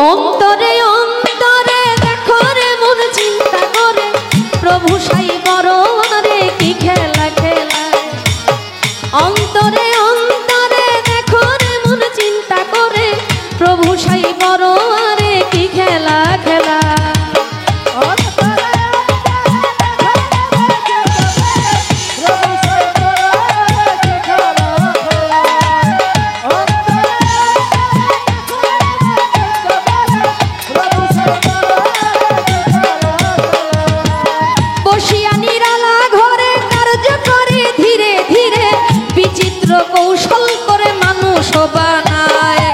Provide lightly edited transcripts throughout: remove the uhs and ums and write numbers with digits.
অন্তরে অন্তরে দেখো রে মন চিন্তা করে প্রভু সাই বড় রে কি খেলা খেলায়। অন্তরে অন্তরে দেখো রে মন চিন্তা করে প্রভু সাই বড় রে কি খেলা খেলা। কৌশল করে মানুষ বানায়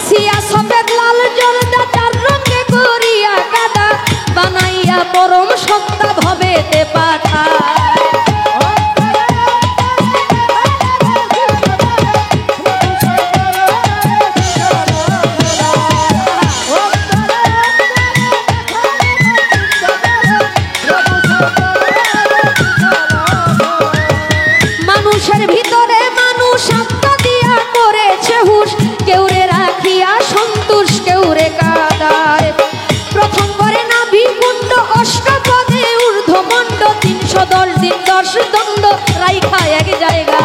সিয়া সফেদ লাল জর্দা চার রঙে করিয়া কাদা বানাইয়া পরম সত্তা ভবেতে পাঠায়। মানুষের ভিতরে মানুষ আত্মা দিয়া করেছে হুশ, কেউ রে রাখিয়া সন্তোষ কেউ রে কাদায়। প্রথম করে নাভি কুণ্ড অষ্টপদে ঊর্ধ্বমণ্ড 310 দিন 10 দণ্ড রাইখা এক জায়গা।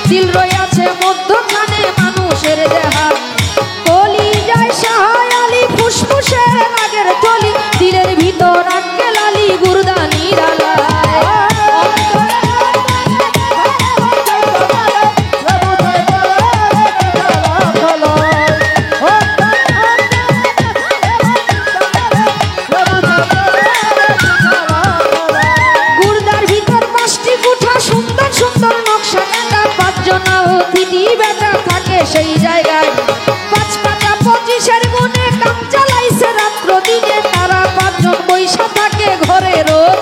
দিল রয়েছে মধ্যখানে মানুষের দেহা, কলি যায় সাহায়ালি ফুসফুসের আগের থলি, দিলের ভিতর আটকে লালি গুর্দা নিরালায়। গুর্দার ভিতর 5টি কুঠা সুন্দর সুন্দর নকশা বেটা থাকে সেই জায়গায়। 5 পাতা 25-এর গুণে কাম চালাইছে রাত্র দিনে, তারা 5 জন বৈশা থাকে ঘরে রোজ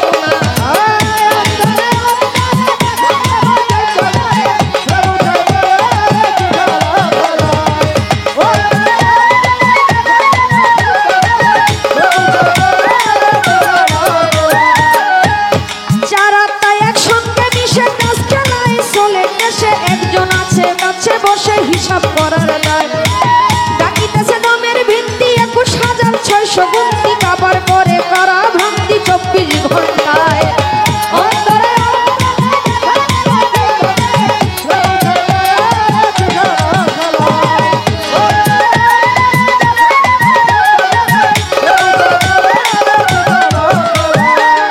বসে হিসাব করার দায়। ডাকিতেছে দমের ভিত্তি 21,600 গুন্তি, কাবার পরে করা ভ্রান্তি 24 ঘন্টায়।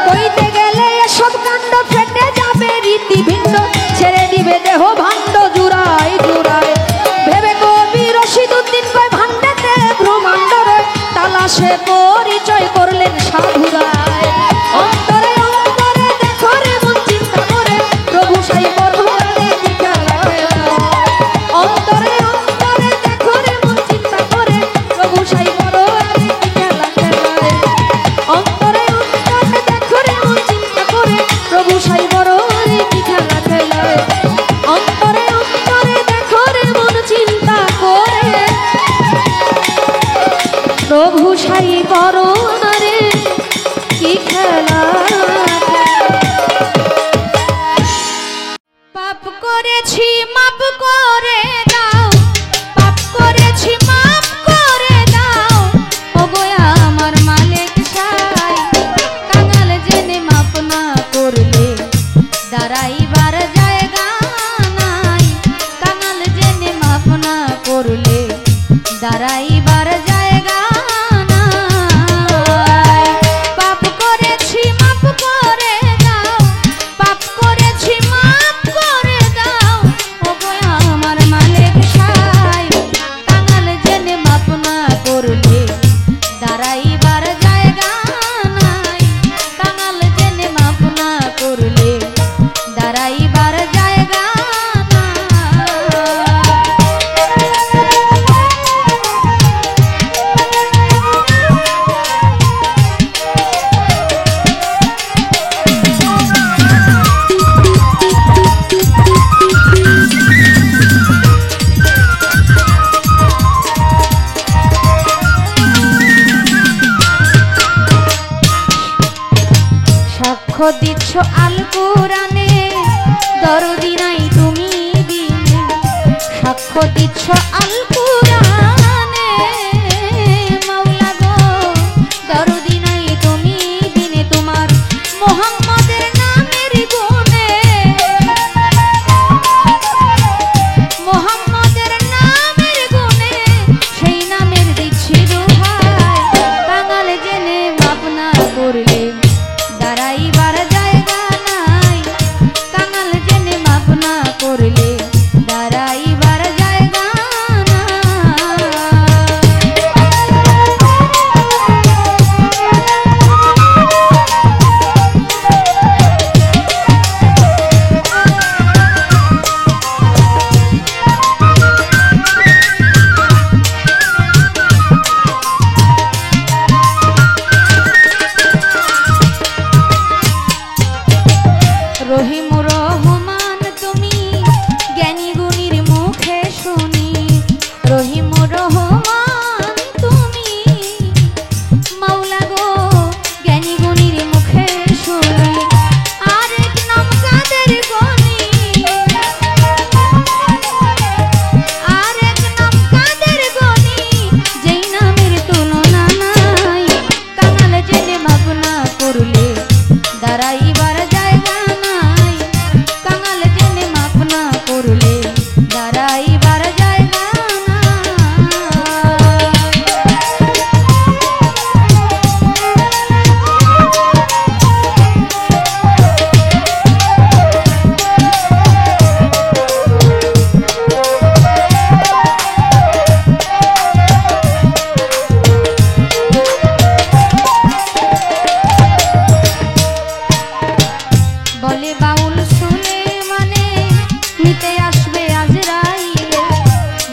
কইতে গেলে এসব কাণ্ড ফেটে যাবে রীতি ভিন্ন, ছেড়ে দিবে দেহ ভাণ্ড জুড়াই জুড়াই। ভেবে কবি রশিদউদ্দিন কয় ভাণ্ডেতে ব্রহ্মাণ্ড রয়, তালাশে পরিচয় করলেন সাধুরায়। অন্তরে অন্তরে দেখো রে মন চিন্তা করে প্রভু সাই বড় রে কি খেলা খেলায়। অন্তরে অন্তরে দেখো রে মন চিন্তা করে প্রভু সাই বড় রে কি খেলা খেলায়। অন্তরে অন্তরে দেখো রে মন চিন্তা করে প্রভু সাই বড় রে কি খেলা খেলায়। অন্তরে অন্তরে দেখো রে মন চিন্তা করে প্রভু সাই বড় রে কি খেলা। পাপ করেছ করেছি মাপ করে দাও, পাপ করেছি মাপ করে দাও, ওগো আমার মালিক সাই। কাঙাল জেনে মাপ না করলে দাঁড়াইবার জায়গা নাই, কাঙাল জেনে মাপ না করলে দাঁড়াইবার জায়গা নাই। পাপ করেছি মাপ করে দাও, পাপ করেছি মাপ করে দাও, ওগো আমার মালিক সাই। কাঙাল জেনে মাপ না করলে দাঁড়াইবার জায়গা নাই, কাঙাল জেনে মাপ না করলে দাঁড়াইবার জায়গা সাক্ষ্য দিচ্ছ আল কোরআনে, দরদি নাই তুমি দিনে। সাক্ষ্য দিচ্ছ আল কোরআনে, মাওলা গো দরদি নাই তুমি দিনে। তোমার মুহাম্মাদের নামের গুণে, মুহাম্মাদের নামের গুণে, সেই নামের দিচ্ছি দোহাই। কাঙাল জেনে মাপ না করলে দাঁড়াইবার জায়গা নাই, কাঙাল জেনে মাপ না করলে দাঁড়াইবার জায়গা রহিম রহমান তুমি জ্ঞানী গুণীর মুখে শুনি। রহিম রহমান তুমি মাওলা গো জ্ঞানী গুণীর মুখে শুনি। আরেক নাম কাদের গনি, আরেক নাম কাদের গনি, যেই নামের তুলনা নাই। কাঙাল জেনে মাপ না করলে দাঁড়াইবার জায়গা নাই, কাঙাল জেনে মাপ না করলে দাঁড়াইবার জায়গা বলে বাউল শুনে মানে নিতে আসবে আজরাইলে।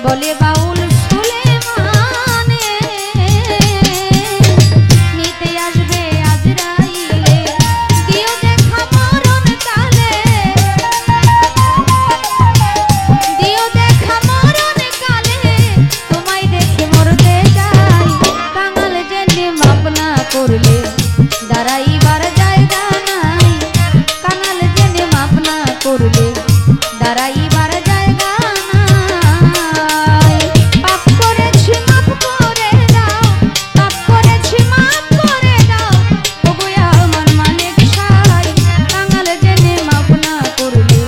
বলে বাউল শুনে মানে নিতে আসবে আজরাইলে। দিও দেখা মরণ কালে, দিও দেখা মরণ কালে, তোমায় দেখে মরতে যাই। কাঙাল জেনে মাপ না করলে দাঁড়াইবার জায়গা নাই, কাঙাল জেনে মাপ না করলে দাঁড়াইবার জায়গা নাই। পাপ করেছি মাপ করে দাও, পাপ করেছি মাপ করে দাও, ওগো আমার মালিক সাই। কাঙাল জেনে মাপ না করলে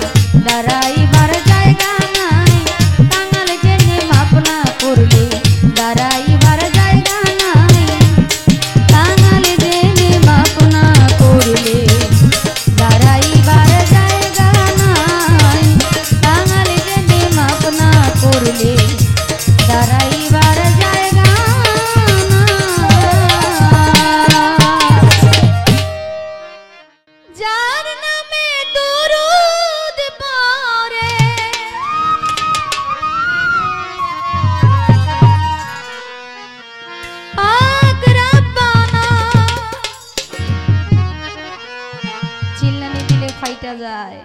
দাঁড়াইবার জায়গা নাই, কাঙাল জেনে মাপ না করলে দাঁড়াইবার জায়গা নাই। কাঙাল জেনে মাপ না করলে দাঁড়াইবার জায়গা নাই, কাঙাল জেনে মাপ না করলে দাঁড়াইবার জায়গা নাই। যার নামে দুরূদ পড়ে পাক রব্বানা, চিল্লানি দিলে ফাইটা যায়।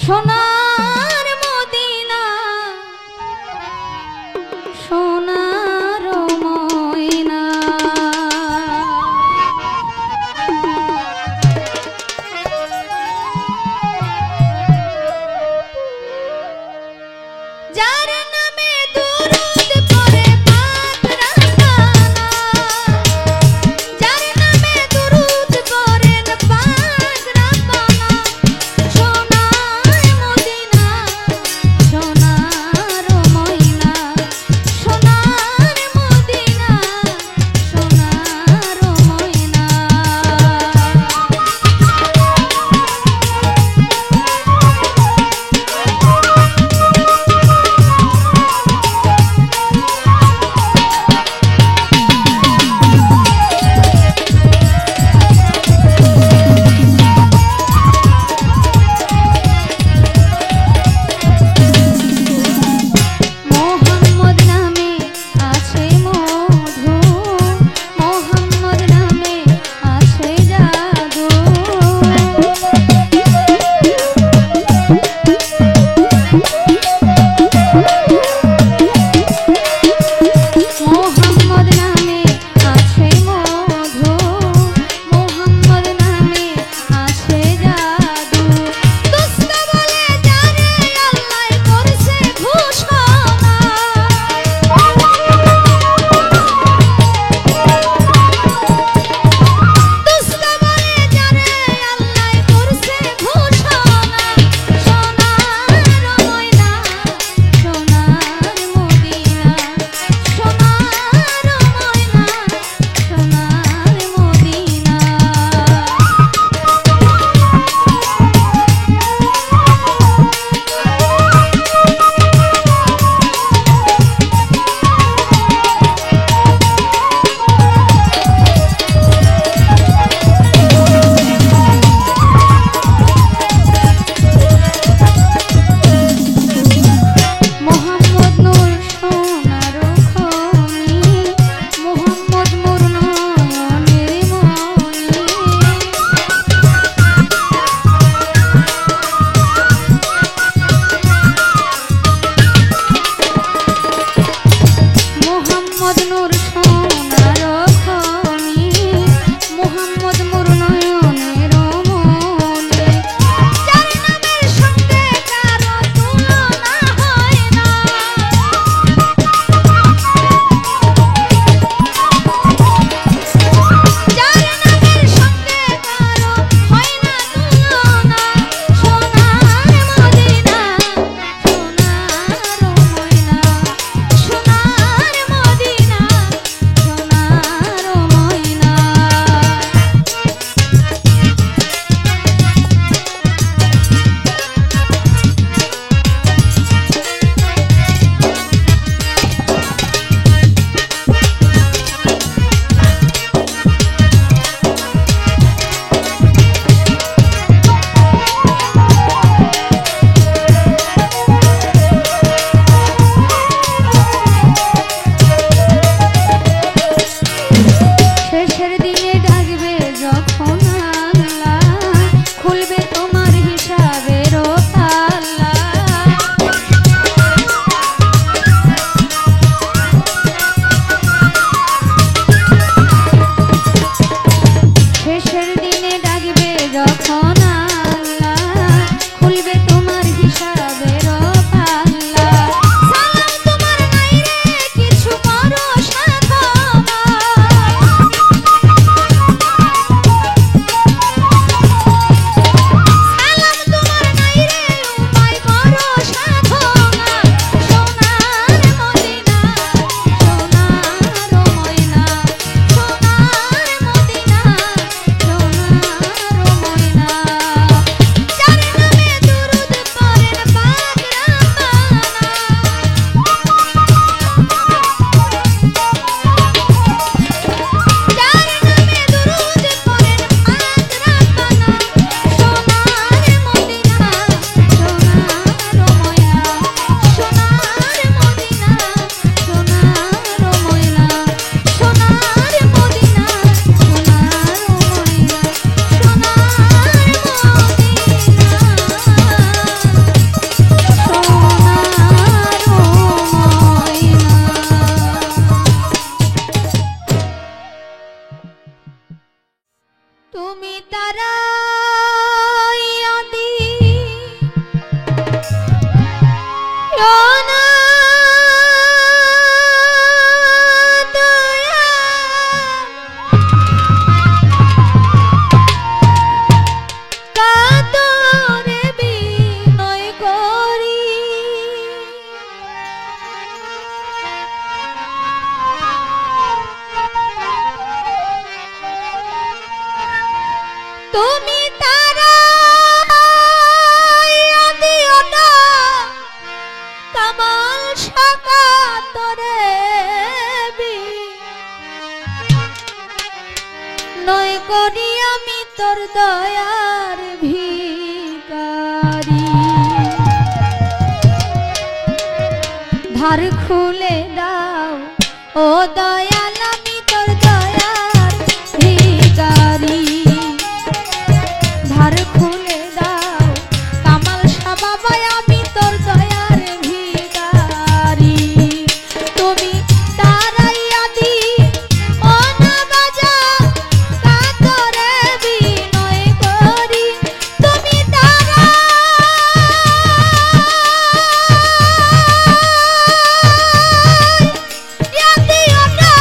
সোনার মদিনা, সোনার ময়না, শেষের দিনে ডাকবে যখন আল্লাহ, খুলবে তোমার হিসাবের পাল্লা। শেষের দিনে ডাকবে যখন আল্লাহ, খুলবে তোমার হিসাবের পাল্লা। সালাম তোমার নাই রে কিছু করো সাধনা, সালাম তোমার নাই রে উপায় করো সাধনা। সোনার মদিনা, সোনার ময়না, সোনার মদিনা, সোনার ময়না। যার নামে দুরূদ পড়েন পাক রাব্বানা, যার নামে দুরূদ পড়েন পাক রাব্বানা। সোনার মদিনা, সোনার ময়না, সোনার মদিনা, সোনার ময়না, সোনার মদিনা, সোনার ময়না, তুমি তারা আদি কাতরে বিনয় করি, তুমি তারা দিও না কামাল সাকাতরে নয় করি আমি তোর দয়ার ভিখারি। ধার খুলে দাও ও দয়াল আমি তোর দয়ার ভিখারি। ধার খুলে দাও কামাল শাহ বাবা আমি তোর দয়ার ভিখারি। তুমি তারাইয়া দি ও নাবাজা কাতরে বিনয় করি, তুমি তারাইয়া দিও না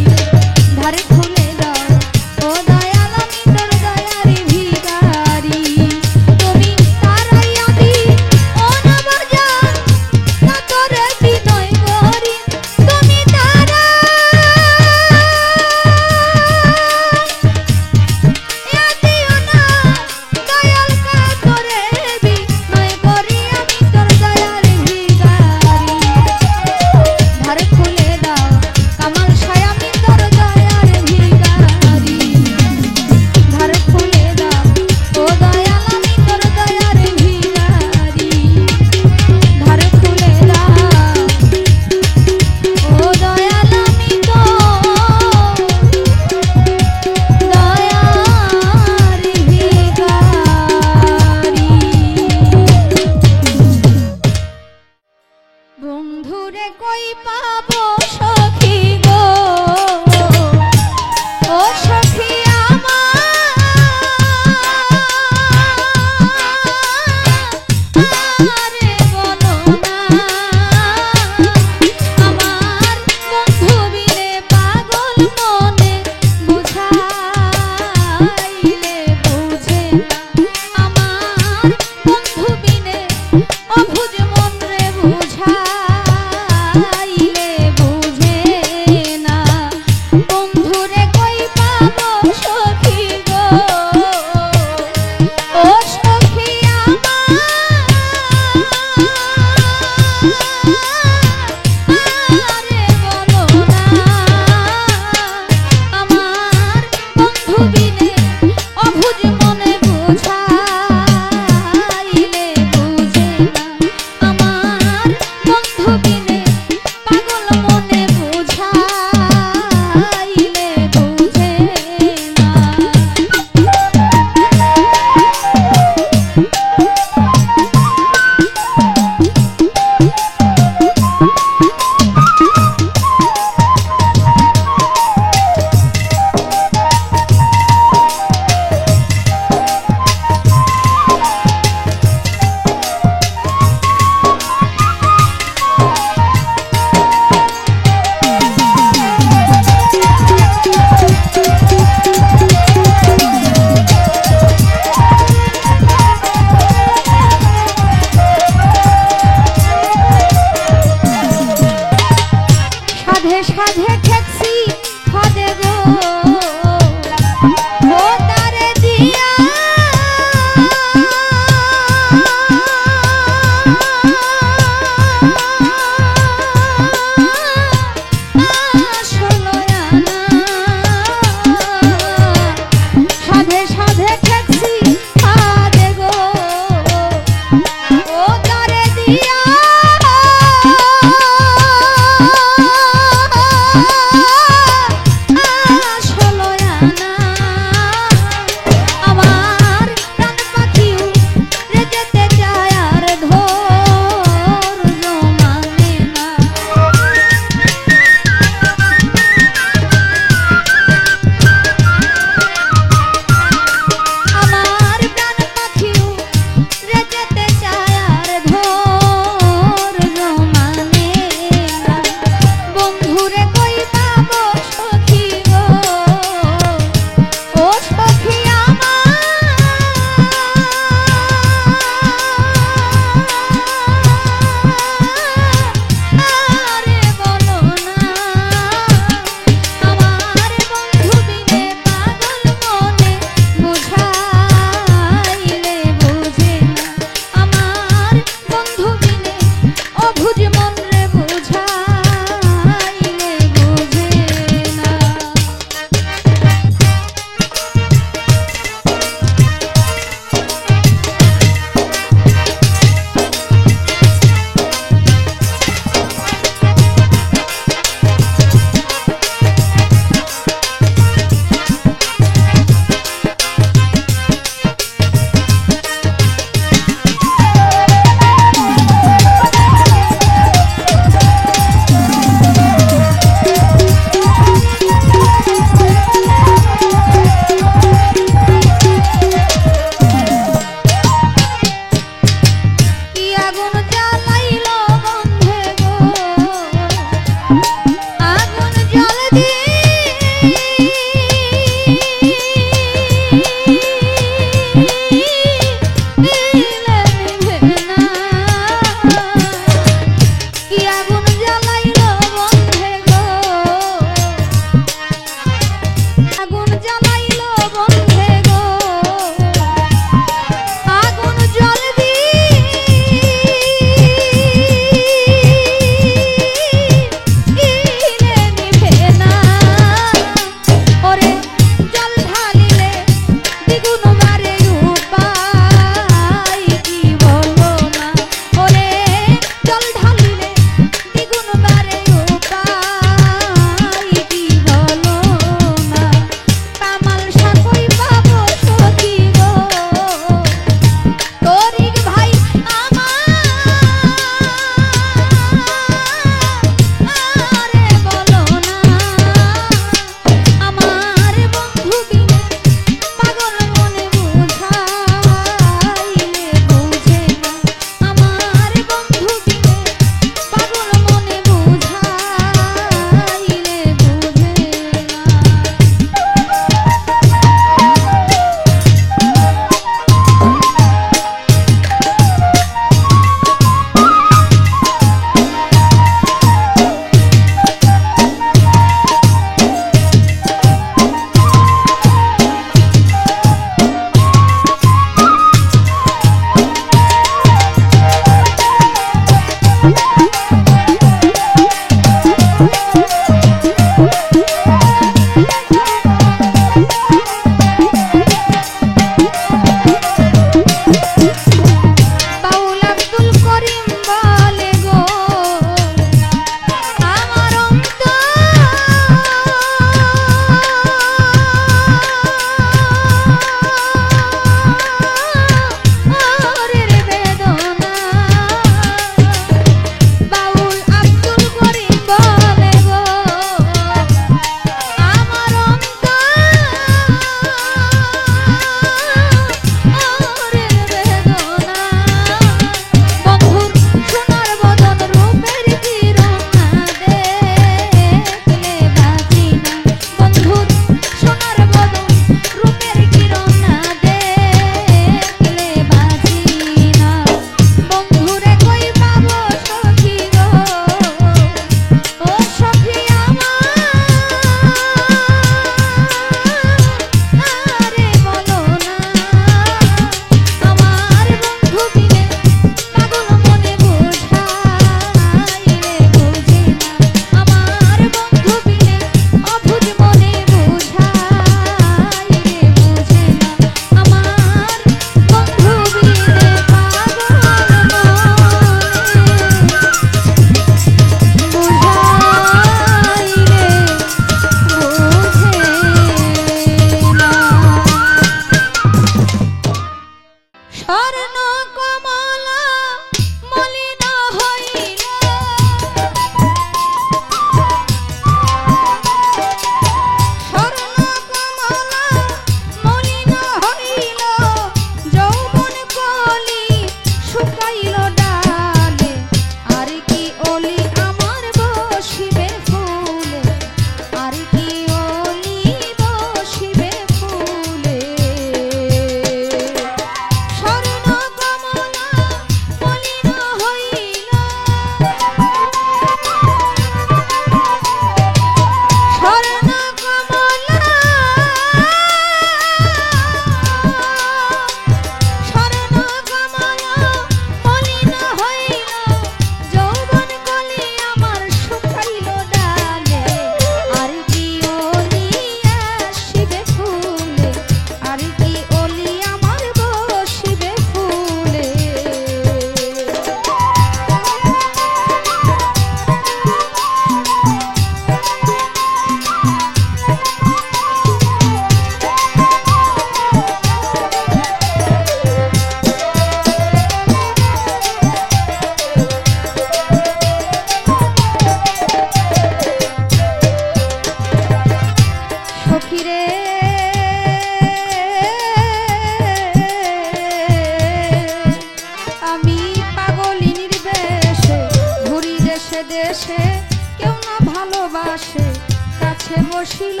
কাছে বসিল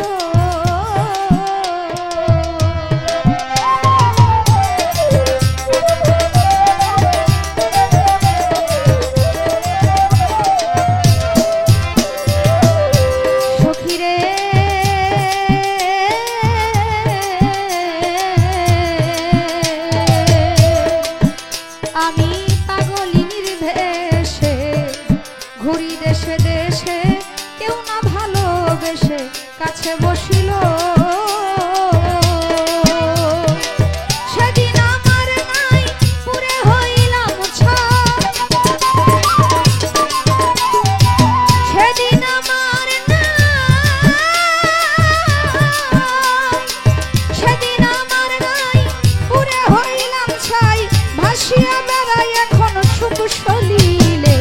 সখীরে আমি পাগলিনীর ভেষে ঘুরি দেশে দেশে কেউ না ভালোবেসে কাছে বসিল সেদিন আমার নাই পুরে হইলাম ছাই সেদিন আমার সেদিন আমার নাই পুরে হইলাম ছাই ভাসিয়া বেড়াই এখন সুখ সলিলে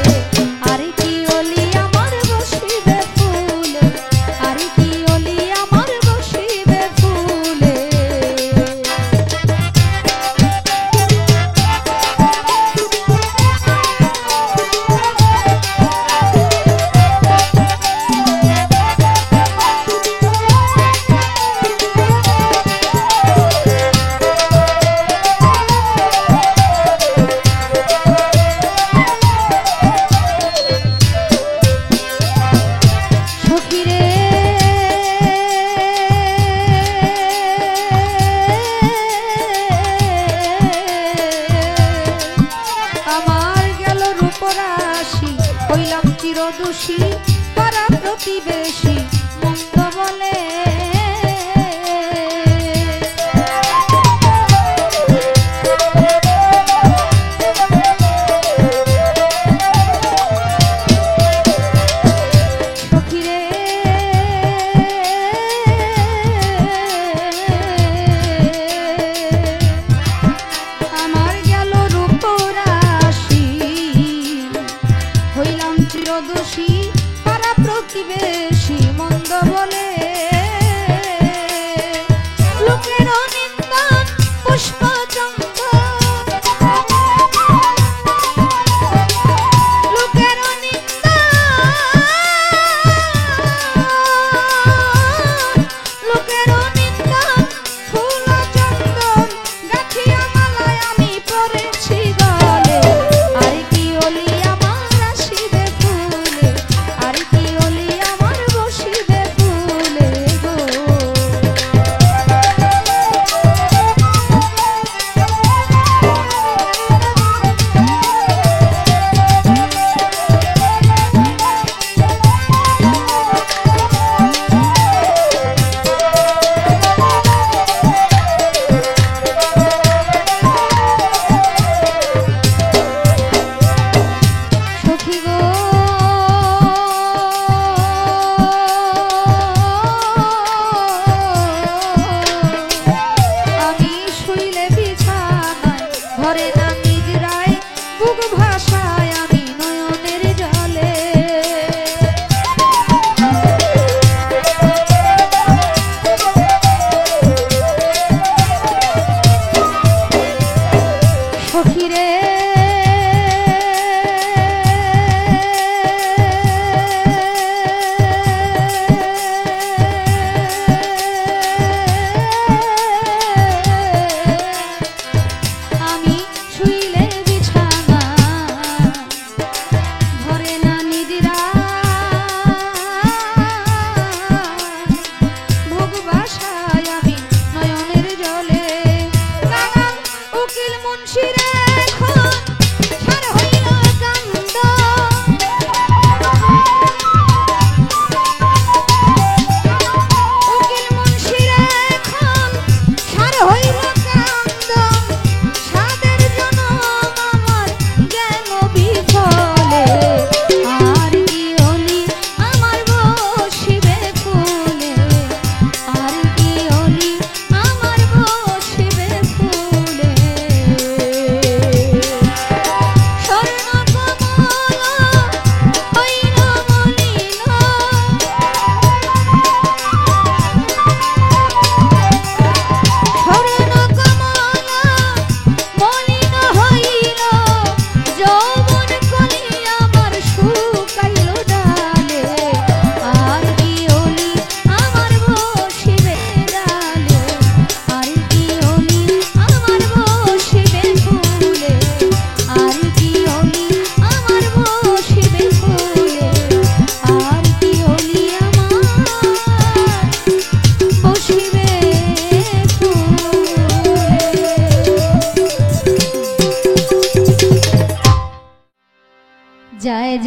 আর কি অলি আমার বসিবে ফুলে আর কি অলি আমার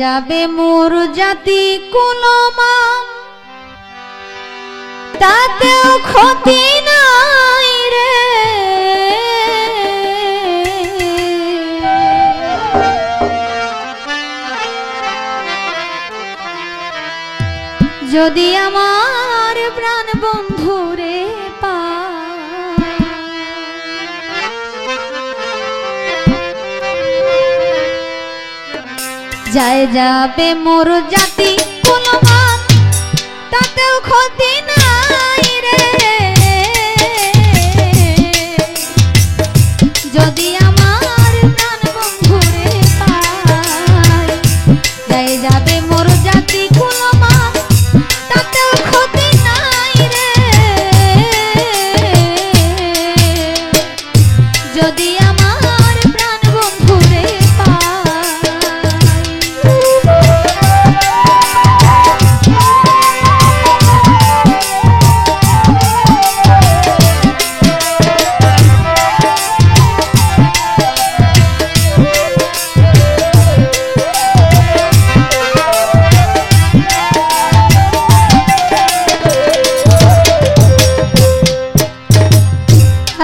যাবে মোর জাতি কুলমান, তাতেও ক্ষতি নাই রে। যদি আমার প্রাণ বন্ধুরে যায় যাবে মোর জাতি কুলমান, তাতেও ক্ষতি নাই রে। যদি আমার প্রাণ বন্ধুরে পায়, যায় যাবে মোর জাতি কুলমান, তাতেও ক্ষতি নাই রে। যদি আমার প্রাণ বন্ধুরে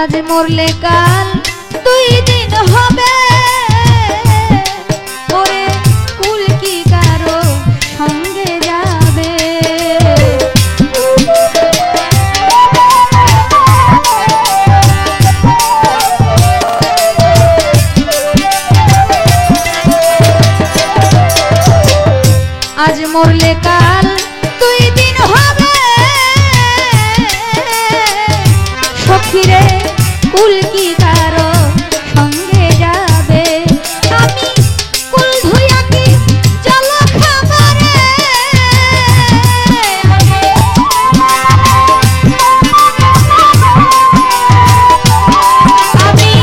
আজ মরলে কাল 2 দিন হবে, ওরে কুল কি কারো সঙ্গে যাবে। আজ মরলে কাল 2 দিন হবে, সখীরে কুল কি কারো সঙ্গে যাবে। আমি কুল ধুইয়া কি জল খাবারে, আমি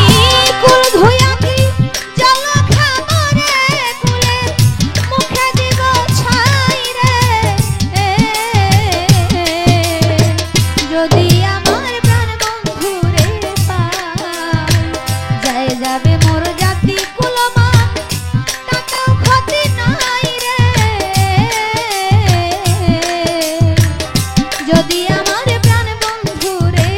কুল ধুইয়া কি জল খাবারে, কুলের মুখে দিব ছাই রে। যদি আমার প্রাণ বন্ধুরে যায় যাবে মোর জাতি কুলমান, তাতেও ক্ষতি নাই রে। যদি আমার প্রাণ বন্ধুরে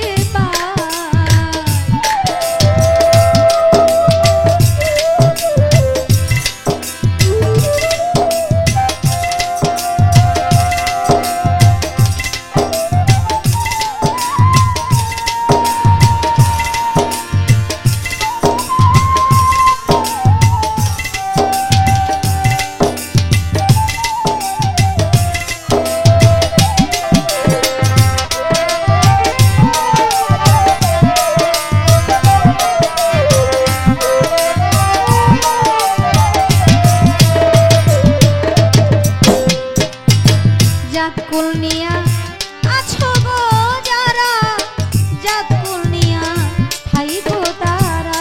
জাত কুল নিয়া আছো গো যারা, জাত কুল নিয়া থাইকো তারা।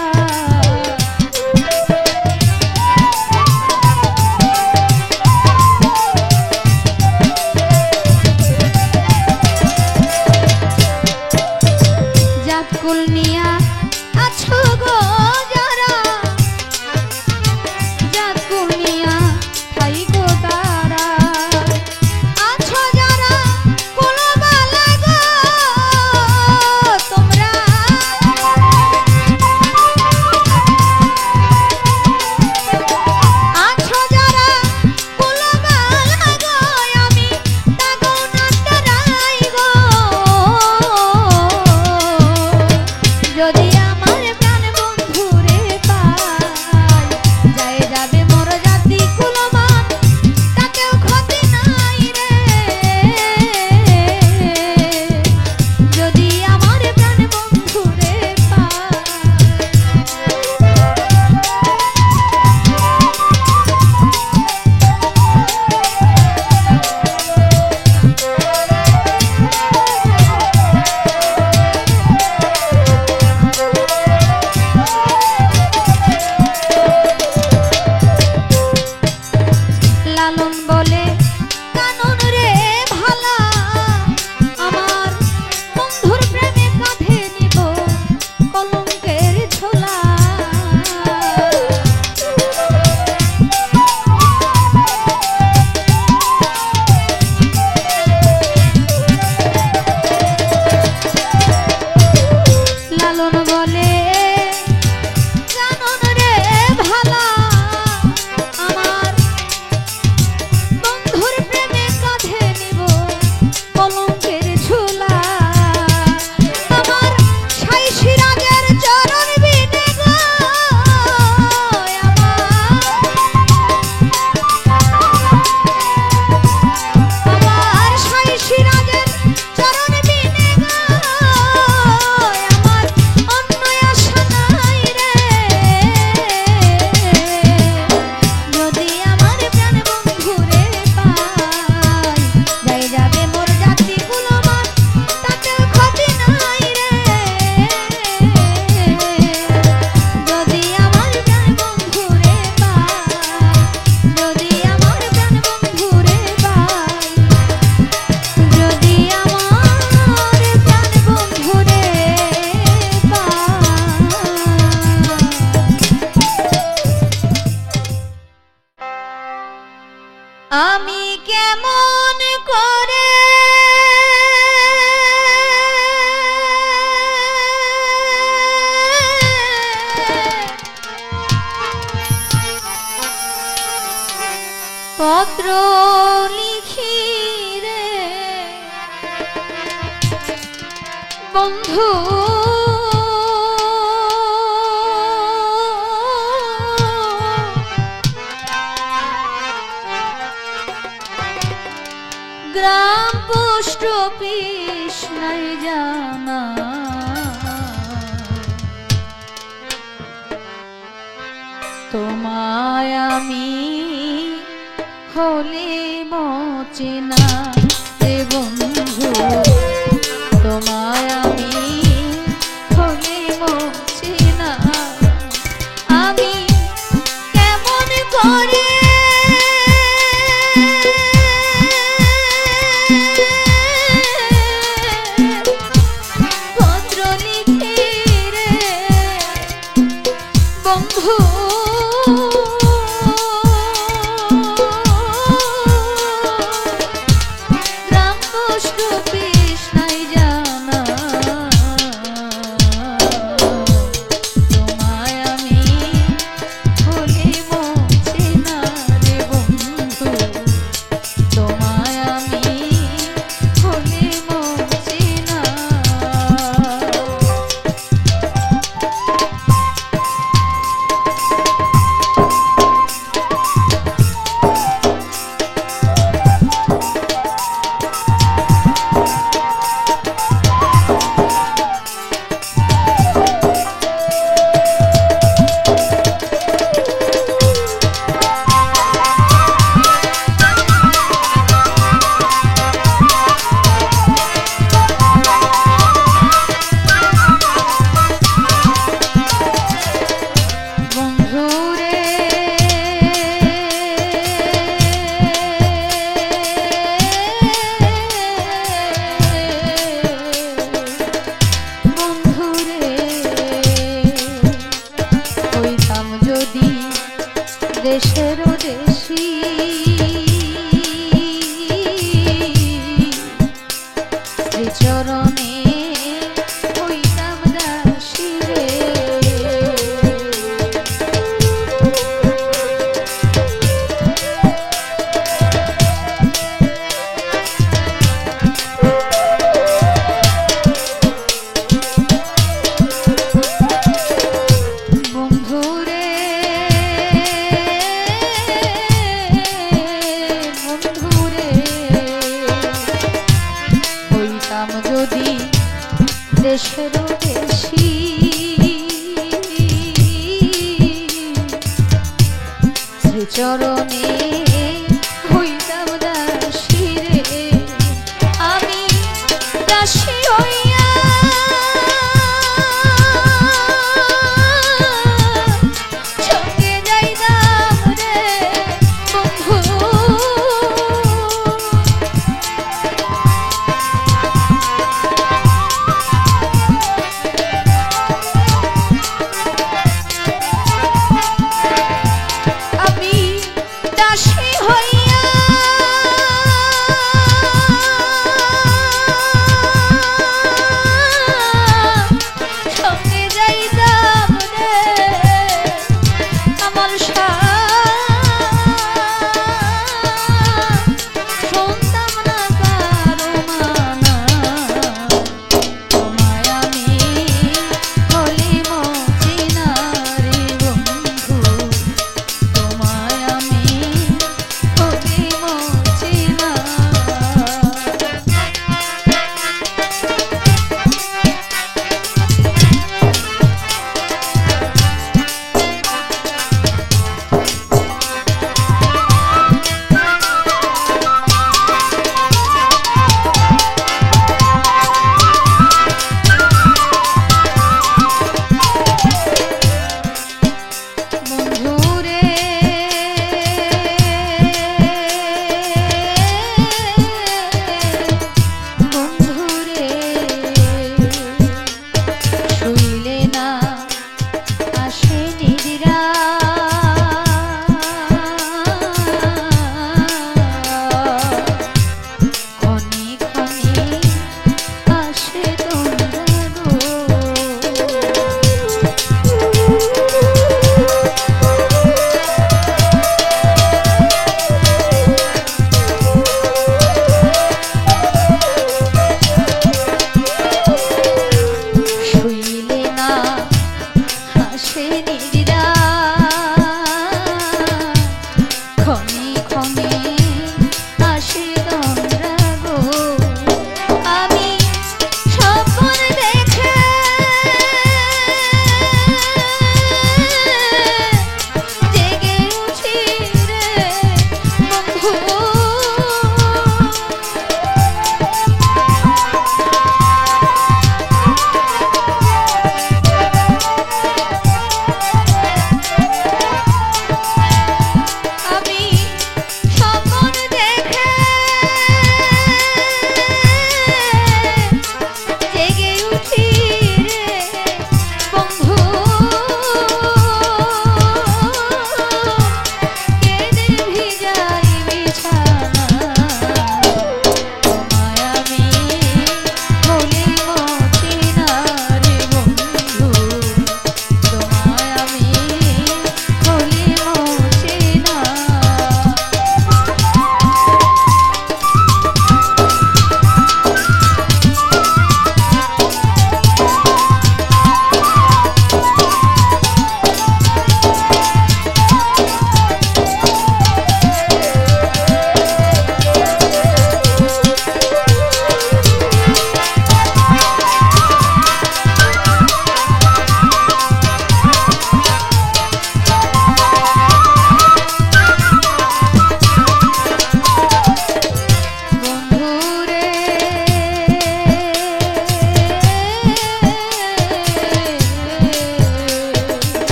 জাত কুল নিয়া আছো গো যারা, জাত কুল নিয়া থাইকো তারা। আছো যারা কুলবালা গো তোমরা, আছো যারা কুলবালা গো, আমি তাগো নাটরাই গো। যদি আমার প্রাণ বন্ধু পত্র লিখি রে বন্ধু গ্রাম পোস্ট অফিস নাই জানা তোমায় আমি হলে মচেনা রে বন্ধু তোমায় আমি হলে মচেনা আমি কেমন করে পত্র লিখি রে বন্ধু দেশের দেশি শ্রীচরণে হইতাম দাসী রে যদি দেশের দেশি শ্রীচরণে হইতাম দাসী রে আমি দাসী হইয়া সঙ্গে যাইতাম রে বন্ধু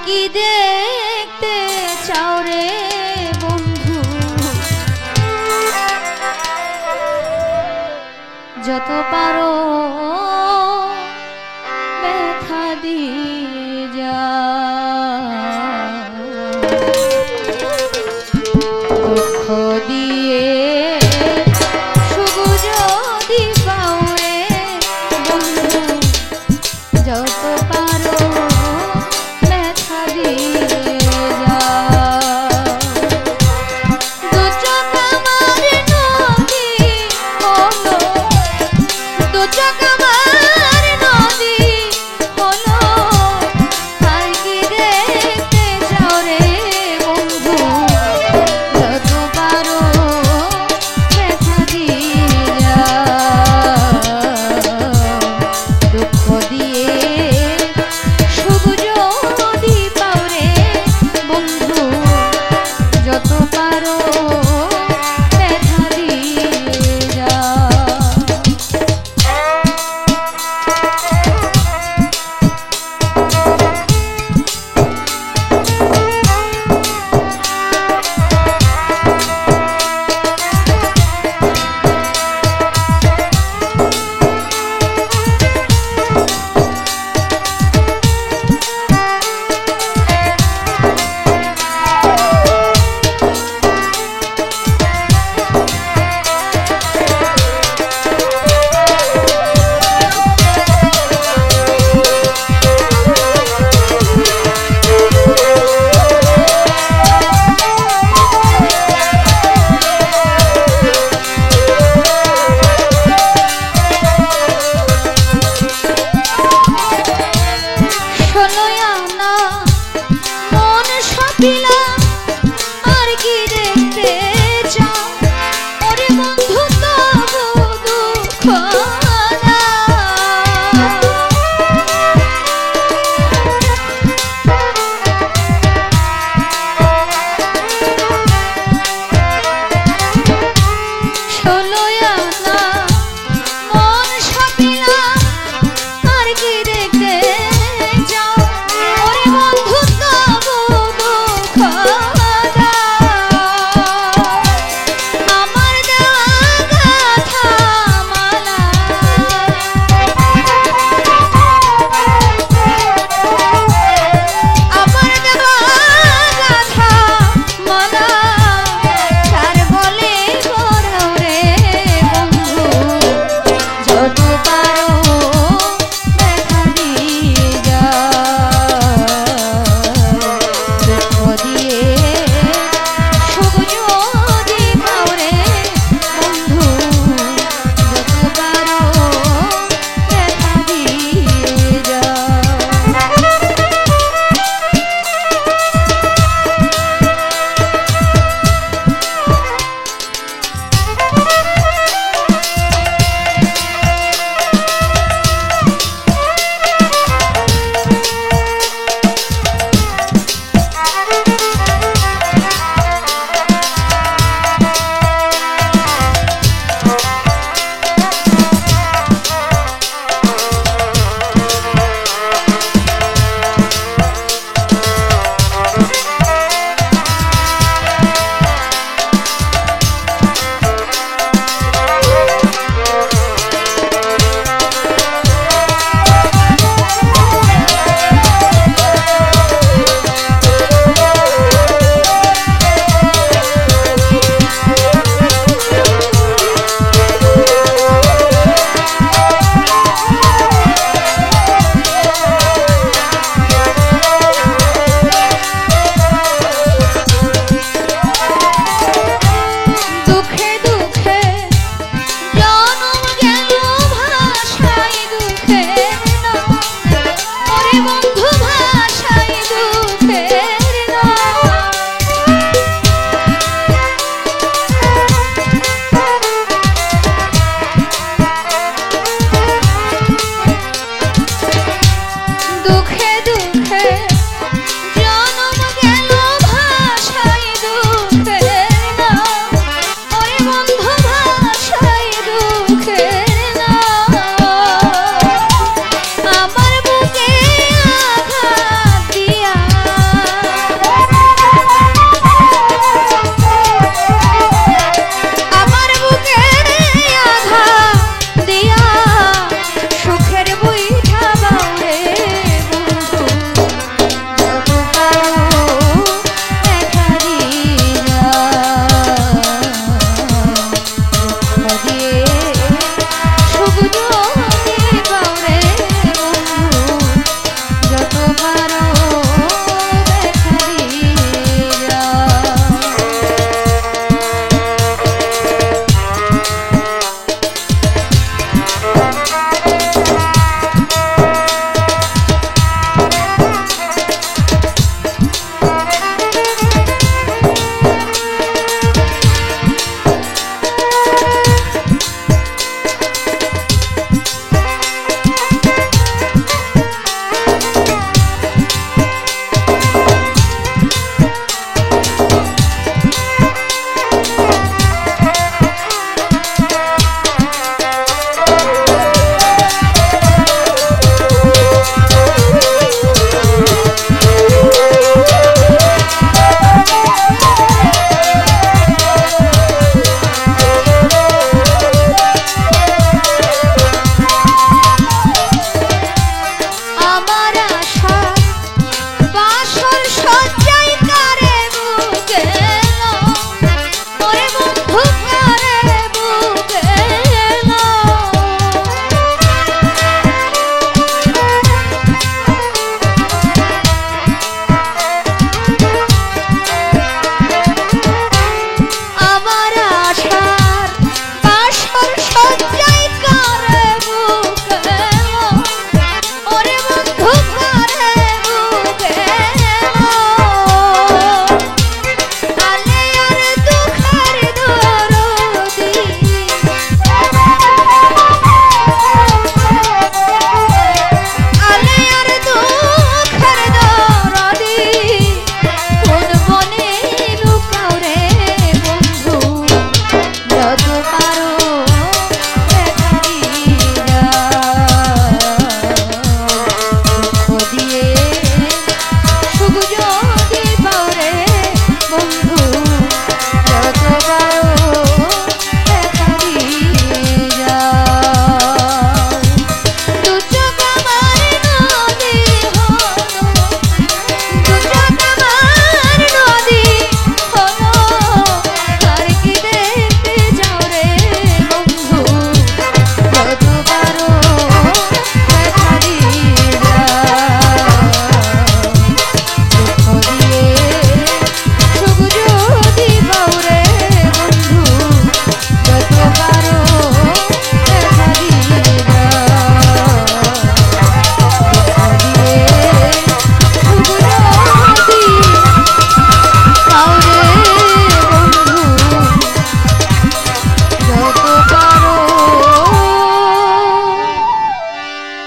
কি দেখতে চাও রে বন্ধু, যত পারো ব্যথা দিয়ে যাও, দুঃখ দিয়ে সুখ যদি পাও রে বন্ধু, যত পারো ব্যথা দিয়ে যাও। দু চোখ আমার নদী হলো, দু চোখ আমার নদী হলো, আর কি দেখতে চাও রে বন্ধু, যত পারো ব্যথা দিয়ে যাও, দুঃখ দিয়ে সুখ যদি পাও রে বন্ধু, যত পারো ব্যথা দিয়ে যাও। আর কি দেখতে চাও ওরে বন্ধু, তবু দুঃখ না। ষোলোই আনা মন সপিলা, আর কি দেখতে চাও ওরে বন্ধু, তবু দুঃখ না। আমার দেওয়া গাথা মালা, আমার দেওয়া গাথা মালা, তার বলে গড়াও রে বন্ধু, যত পারো ব্যথা দিয়ে যাও, দুঃখ দিয়ে সুখ যদি পাও রে বন্ধু, যত পারো ব্যথা দিয়ে যাও। দুঃখে দুঃখে জনম গেল ভাষায় দুঃখের নাম, ওরে বন্ধু ভাষায় দুঃখের নাম। দুঃখে দুঃখে জনম গেল ভাষায় দুঃখের নাম, ওরে বন্ধু ভাষায় দুঃখের নাম।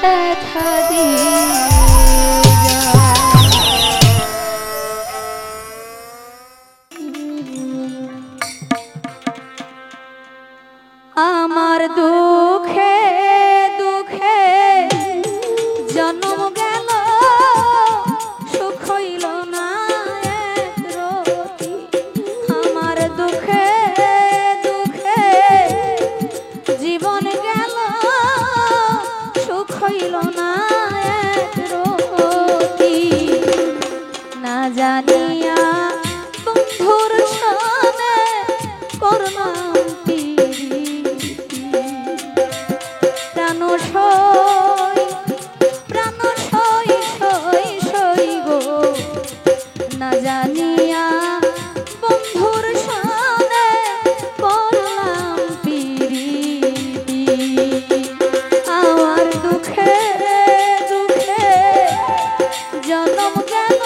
ব্যথা দিয়ে আমার দুঃখে দুঃখে জন্ম গেল সুখ হইল না এক রতি আমার দুঃখে দুঃখে জীবন গেল সুখ হইল না এক রতি না জানিয়া বন্ধুর সনে করলাম প্রাণ সই সই সই গো না জানিয়া বন্ধুর সনে করলাম পিরিতি আমার দুঃখে দুঃখে জন্ম গেল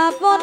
আপন